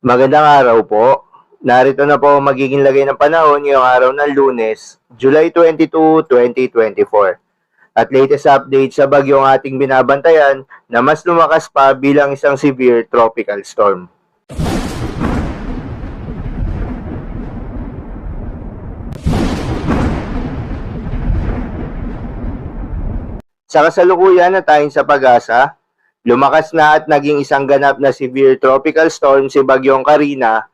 Magandang araw po. Narito na po ang magiging lagay ng panahon ngayong araw ng Lunes, July 22, 2024. At latest update sa bagyong ating binabantayan na mas lumakas pa bilang isang severe tropical storm. Sa kasalukuyan na tayong sa pag-asa, lumakas na at naging isang ganap na severe tropical storm si Bagyong Karina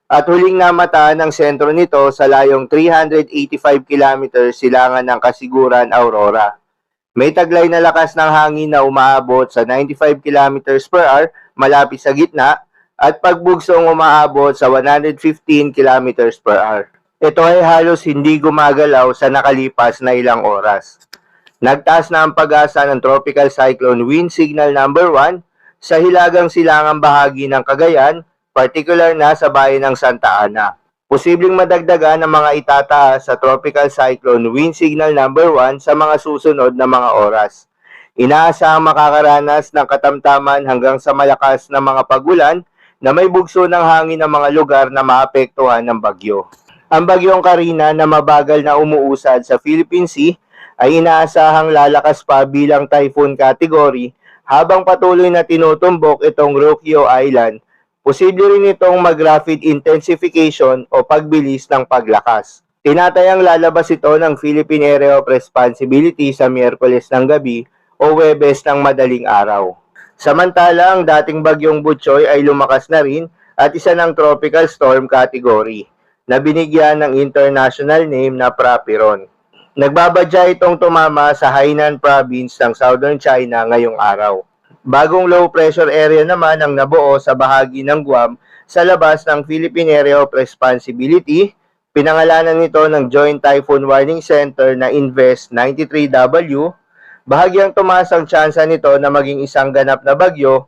at huling namataan ng sentro nito sa layong 385 kilometers silangan ng Kasiguran, Aurora. May taglay na lakas ng hangin na umaabot sa 95 kilometers per hour malapit sa gitna at pagbugsong umaabot sa 115 kilometers per hour. Ito ay halos hindi gumagalaw sa nakalipas na ilang oras. Nagtaas na ang pag-asa ng Tropical Cyclone Wind Signal number 1 sa hilagang silangang bahagi ng Cagayan, particular na sa bayan ng Santa Ana. Posibleng madagdagan ang mga itataas sa Tropical Cyclone Wind Signal number 1 sa mga susunod na mga oras. Inaasahang makakaranas ng katamtaman hanggang sa malakas na mga pagulan na may bugso ng hangin ng mga lugar na maapektuhan ng bagyo. Ang bagyong Karina na mabagal na umuusad sa Philippine Sea ay inaasahang lalakas pa bilang typhoon category habang patuloy na tinutumbok itong Ryukyu Island. Posible rin itong mag-rapid intensification o pagbilis ng paglakas. Tinatayang lalabas ito ng Philippine Area of Responsibility sa Miyerkules ng gabi o Huwebes ng madaling araw. Samantala, ang dating bagyong Butchoy ay lumakas na rin at isa ng tropical storm category na binigyan ng international name na Prapiron. Nagbabadya itong tumama sa Hainan Province ng Southern China ngayong araw. Bagong low pressure area naman ang nabuo sa bahagi ng Guam sa labas ng Philippine Area of Responsibility. Pinangalanan nito ng Joint Typhoon Warning Center na Invest 93W. Bahagyang tumaas ang tsansa nito na maging isang ganap na bagyo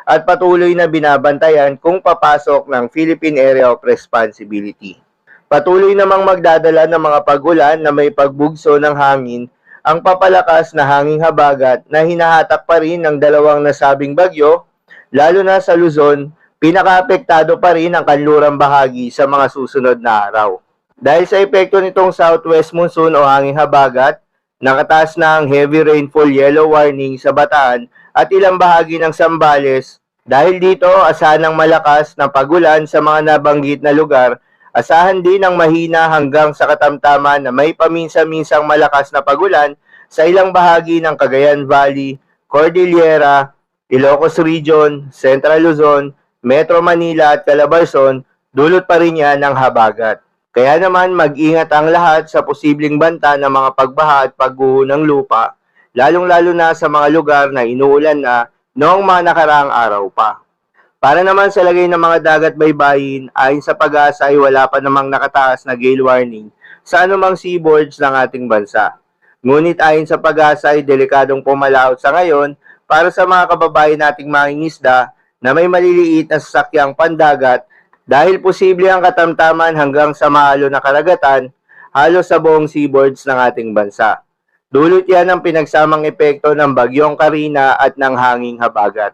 at patuloy na binabantayan kung papasok ng Philippine Area of Responsibility. Patuloy namang magdadala ng mga pagulan na may pagbugso ng hangin ang papalakas na hanging habagat na hinahatak pa rin ng dalawang nasabing bagyo, lalo na sa Luzon, pinakaapektado pa rin ang kanlurang bahagi sa mga susunod na araw. Dahil sa epekto nitong southwest monsoon o hanging habagat, nakataas na ang heavy rainfall yellow warning sa Bataan at ilang bahagi ng Zambales. Dahil dito, asahan ng malakas na pagulan sa mga nabanggit na lugar. Asahan din ang mahina hanggang sa katamtaman na may paminsa-minsang malakas na pagulan sa ilang bahagi ng Cagayan Valley, Cordillera, Ilocos Region, Central Luzon, Metro Manila at Calabarzon, dulot pa rin yan ng habagat. Kaya naman mag-ingat ang lahat sa posibleng banta ng mga pagbaha at pagguho ng lupa, lalong-lalo na sa mga lugar na inuulan na noong mga nakaraang araw pa. Para naman sa lagay ng mga dagat baybayin, ayon sa pag-asa ay wala pa namang nakataas na gale warning sa anumang seaboards ng ating bansa. Ngunit ayon sa pag-asa ay delikadong pumalaot sa ngayon para sa mga kababayan nating mangingisda na may maliliit na sasakyang pandagat dahil posible ang katamtaman hanggang sa maalo na karagatan halos sa buong seaboards ng ating bansa. Dulot yan ang pinagsamang epekto ng Bagyong Karina at ng hanging habagat.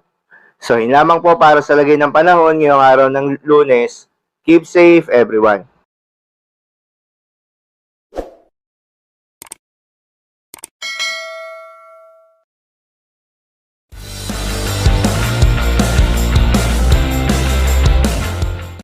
So, yun lamang po para sa lagay ng panahon ngayong araw ng Lunes. Keep safe, everyone.